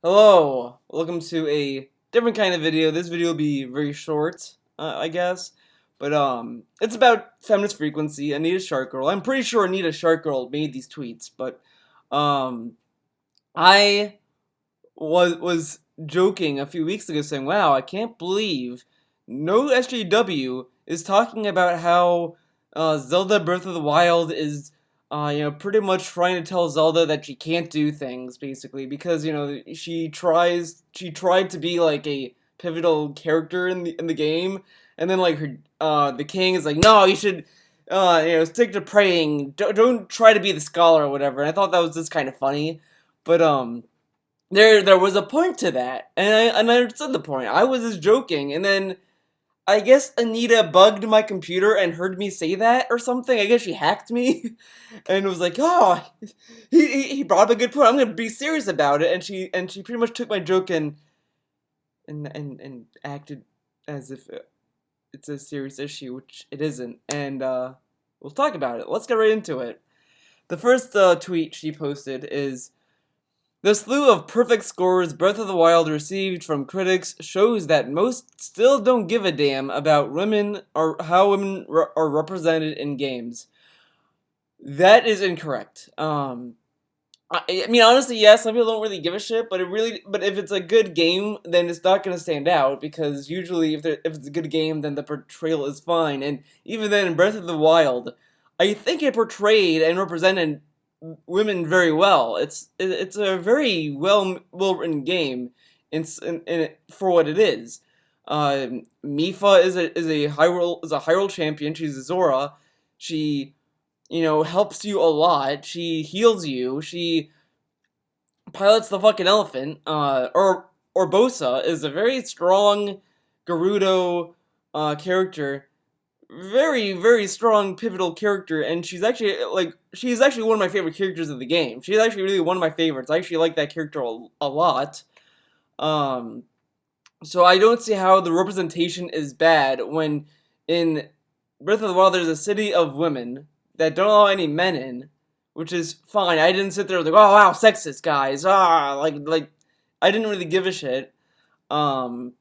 Hello, welcome to a different kind of video. This video will be very short, I guess, but it's about feminist frequency. Anita Sharkgirl. I'm pretty sure Anita Sharkgirl made these tweets, but um, I was joking a few weeks ago, saying, "Wow, I can't believe no SJW is talking about how Zelda Breath of the Wild is." Pretty much trying to tell Zelda that she can't do things, basically, because she tried to be like a pivotal character in the game, and then like the king is like, no, you should stick to praying, don't try to be the scholar or whatever. And I thought that was just kind of funny, but there was a point to that, and I understood the point. I was just joking, and then I guess Anita bugged my computer and heard me say that or something. I guess she hacked me, and was like, "Oh, he brought up a good point. I'm gonna be serious about it." And she pretty much took my joke and acted as if it's a serious issue, which it isn't. And we'll talk about it. Let's get right into it. The first tweet she posted is, the slew of perfect scores Breath of the Wild received from critics shows that most still don't give a damn about women or how women are represented in games. That is incorrect. I mean, honestly, yes, some people don't really give a shit, but if it's a good game, then it's not going to stand out, because usually if it's a good game, then the portrayal is fine. And even then, in Breath of the Wild, I think it portrayed and represented women very well. It's a very well written game, for what it is. Mifa is a Hyrule champion. She's a Zora. She helps you a lot. She heals you. She pilots the fucking elephant. Or Bosa is a very strong Gerudo character, very very strong pivotal character, and she's actually one of my favorite characters of the game. She's actually really one of my favorites. I actually like that character a lot. um so I don't see how the representation is bad when in Breath of the Wild there's a city of women that don't allow any men in, which is fine. I didn't sit there like, oh wow, sexist guys, like I didn't really give a shit. um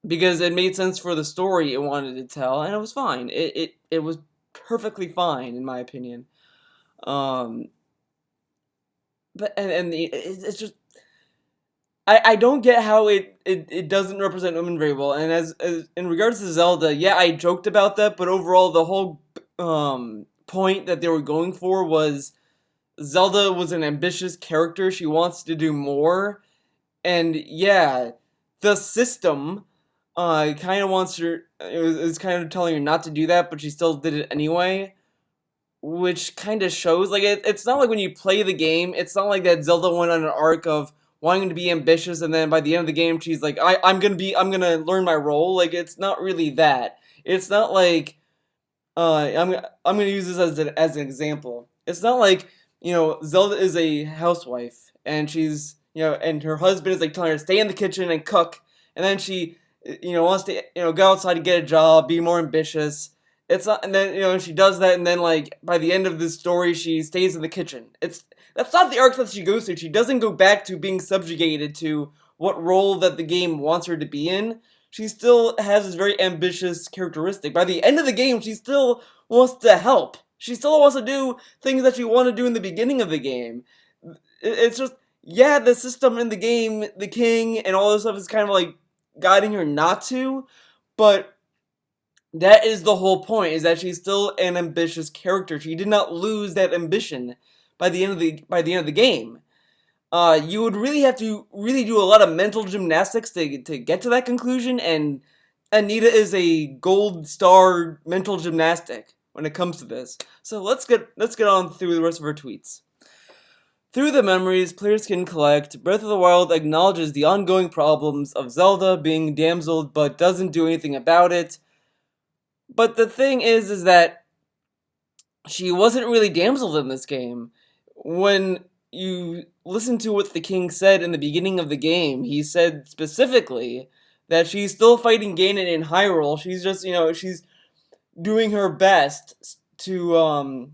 because it made sense for the story it wanted to tell, and it was fine. It was perfectly fine in my opinion. Um, but it's just I don't get how it doesn't represent women very well. And as in regards to Zelda, yeah, I joked about that, but overall the whole point that they were going for was Zelda was an ambitious character. She wants to do more, and yeah, the system kind of wants her. It was kind of telling her not to do that, but she still did it anyway, which kind of shows. Like it's not like when you play the game, it's not like that Zelda went on an arc of wanting to be ambitious, and then by the end of the game, she's like, I'm gonna learn my role. Like it's not really that. It's not like I'm gonna use this as an example. It's not like Zelda is a housewife, and she's and her husband is like telling her to stay in the kitchen and cook, and then she wants to go outside to get a job, be more ambitious. It's not, and then she does that, and then like by the end of the story, she stays in the kitchen. That's not the arc that she goes through. She doesn't go back to being subjugated to what role that the game wants her to be in. She still has this very ambitious characteristic. By the end of the game, she still wants to help. She still wants to do things that she wanted to do in the beginning of the game. It's just, yeah, the system in the game, the king, and all this stuff is kind of like guiding her not to, but that is the whole point, is that she's still an ambitious character. She did not lose that ambition by the end of the game. You would really have to really do a lot of mental gymnastics to get to that conclusion, and Anita is a gold star mental gymnastic when it comes to this. So let's get on through the rest of her tweets. Through the memories players can collect, Breath of the Wild acknowledges the ongoing problems of Zelda being damseled but doesn't do anything about it. But the thing is that she wasn't really damseled in this game. When you listen to what the king said in the beginning of the game, he said specifically that she's still fighting Ganon in Hyrule. She's just, she's doing her best to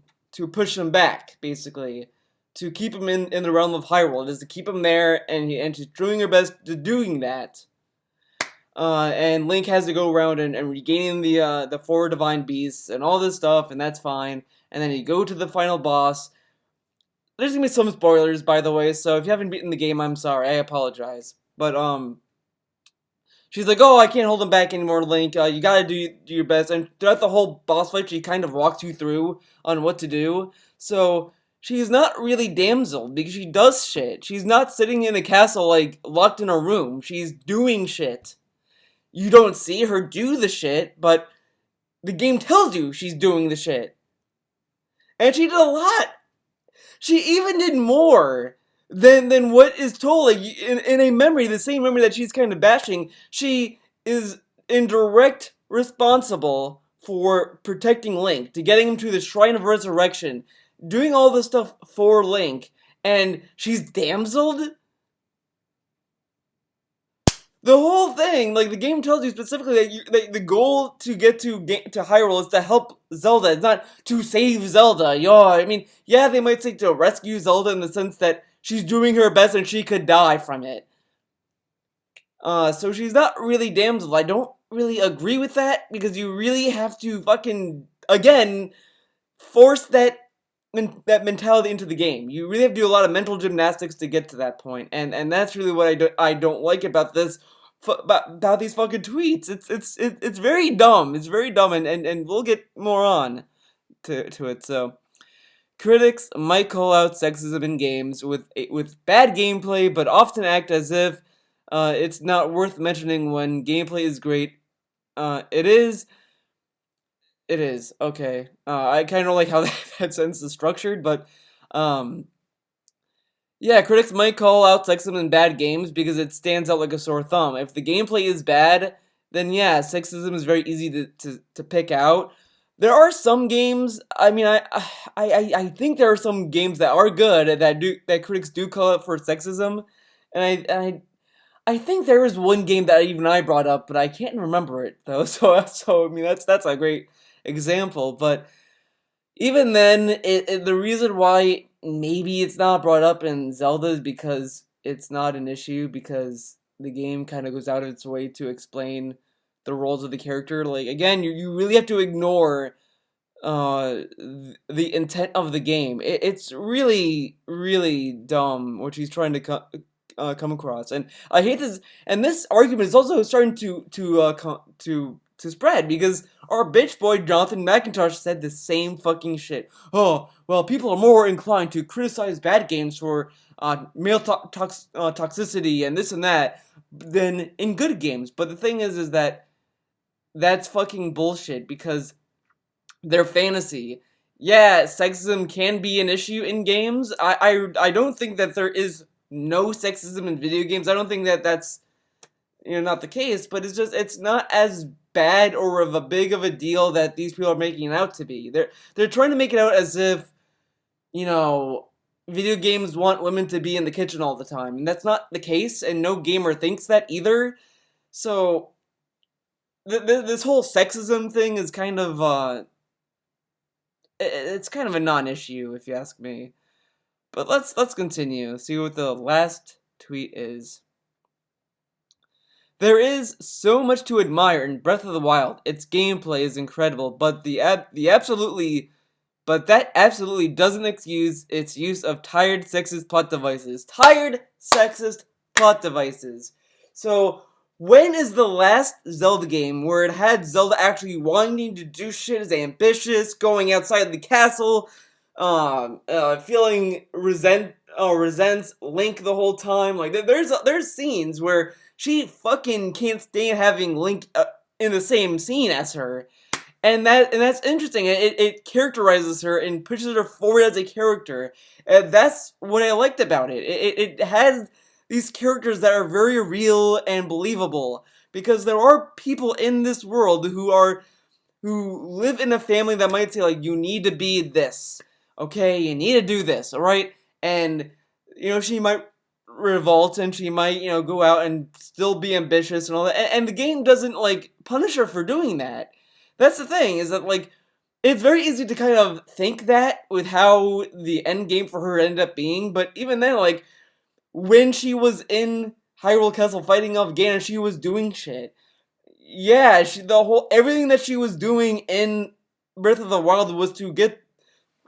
push him back, basically. to keep him in the realm of Hyrule. It is to keep him there, and she's doing her best to doing that. And Link has to go around and regaining the four divine beasts and all this stuff, and that's fine. And then you go to the final boss. There's gonna be some spoilers, by the way, so if you haven't beaten the game, I'm sorry, I apologize. But she's like, "Oh, I can't hold him back anymore, Link. You gotta do your best." And throughout the whole boss fight, she kind of walks you through on what to do. So she's not really damsel because she does shit. She's not sitting in a castle like locked in a room. She's doing shit. You don't see her do the shit, but the game tells you she's doing the shit. And she did a lot. She even did more than what is told. Like, in a memory, the same memory that she's kind of bashing, she is in direct responsible for protecting Link, to getting him to the Shrine of Resurrection, doing all this stuff for Link, and she's damseled? The whole thing, like, the game tells you specifically that the goal to get to Hyrule is to help Zelda. It's not to save Zelda. Yo, I mean, yeah, they might say to rescue Zelda in the sense that she's doing her best and she could die from it. So she's not really damsel. I don't really agree with that, because you really have to fucking, again, force that mentality into the game. You really have to do a lot of mental gymnastics to get to that point, and that's really what I don't like about this, about these fucking tweets. It's very dumb. It's very dumb, and we'll get more on to it. So critics might call out sexism in games with bad gameplay, but often act as if it's not worth mentioning when gameplay is great. It is. It is, okay. I kind of don't like how that sentence is structured, but, yeah, critics might call out sexism in bad games because it stands out like a sore thumb. If the gameplay is bad, then yeah, sexism is very easy to pick out. There are some games, I mean, I think there are some games that are good, that critics do call out for sexism, and I think there was one game that even I brought up, but I can't remember it, though, so I mean, that's a great example, but even then, the reason why maybe it's not brought up in Zelda is because it's not an issue, because the game kind of goes out of its way to explain the roles of the character. Like, again, you really have to ignore the intent of the game. It's really, really dumb what she's trying to come across, and I hate this. And this argument is also starting to spread, because our bitch boy Jonathan McIntosh said the same fucking shit. Oh, well, people are more inclined to criticize bad games for male toxicity and this and that than in good games. But the thing is that that's fucking bullshit, because they're fantasy. Yeah, sexism can be an issue in games. I don't think that there is no sexism in video games. I don't think that that's not the case, but it's not as bad or of a big of a deal that these people are making it out to be. They're trying to make it out as if, video games want women to be in the kitchen all the time, and that's not the case, and no gamer thinks that either. So this whole sexism thing is kind of it's kind of a non-issue, if you ask me. But let's continue. See what the last tweet is. There is so much to admire in Breath of the Wild. Its gameplay is incredible, but that absolutely doesn't excuse its use of tired sexist plot devices. Tired sexist plot devices. So, when is the last Zelda game where it had Zelda actually wanting to do shit, is ambitious, going outside the castle, feeling resents Link the whole time? Like, there's scenes where she fucking can't stand having Link in the same scene as her, and that's interesting. It characterizes her and pushes her forward as a character. And that's what I liked about it. It has these characters that are very real and believable, because there are people in this world who live in a family that might say, like, you need to be this, okay, you need to do this, alright? And, she might revolt, and she might, go out and still be ambitious and all that, and the game doesn't, like, punish her for doing that. That's the thing, is that, like, it's very easy to kind of think that with how the end game for her ended up being, but even then, like, when she was in Hyrule Castle fighting off Ganon, she was doing shit. Yeah, everything that she was doing in Breath of the Wild was to get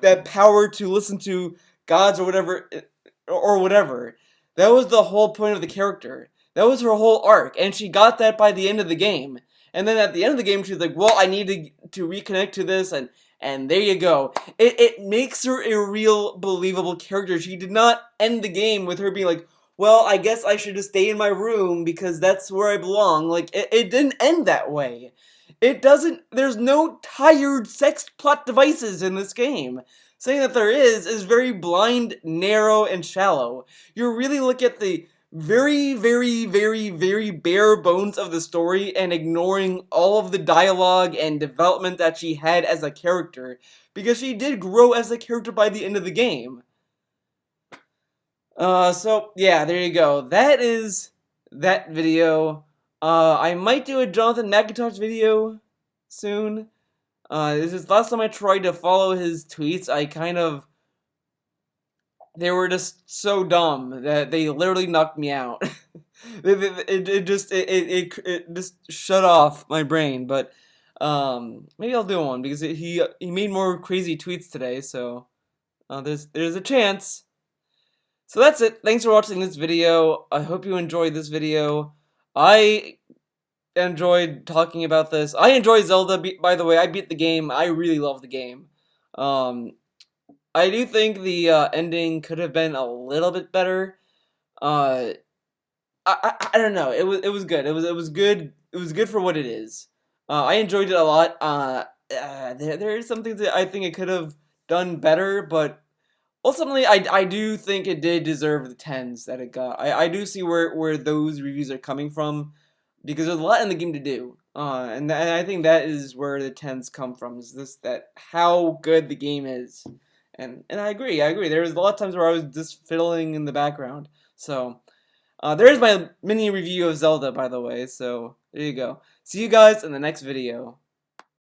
that power to listen to gods or whatever. That was the whole point of the character. That was her whole arc, and she got that by the end of the game. And then at the end of the game, she's like, "Well, I need to reconnect to this," and there you go. It makes her a real believable character. She did not end the game with her being like, "Well, I guess I should just stay in my room because that's where I belong." Like it didn't end that way. It doesn't. There's no tired sex plot devices in this game. Saying that there is very blind, narrow, and shallow. You really look at the very, very, very, very bare bones of the story and ignoring all of the dialogue and development that she had as a character, because she did grow as a character by the end of the game. So yeah, there you go. That is that video. I might do a Jonathan McIntosh video soon. This is last time I tried to follow his tweets. They were just so dumb that they literally knocked me out. it just shut off my brain. But maybe I'll do one because he made more crazy tweets today. So there's a chance. So that's it. Thanks for watching this video. I hope you enjoyed this video. I enjoyed talking about this. I enjoy Zelda. By the way, I beat the game. I really love the game. I do think the ending could have been a little bit better. Uh, I don't know. It was good. It was good. It was good for what it is. I enjoyed it a lot. There are some things that I think it could have done better, but ultimately, I do think it did deserve the tens that it got. I do see where those reviews are coming from, because there's a lot in the game to do. And I think that is where the tens come from. Is this that how good the game is. And I agree. There was a lot of times where I was just fiddling in the background. So, there's my mini review of Zelda, by the way. So, there you go. See you guys in the next video.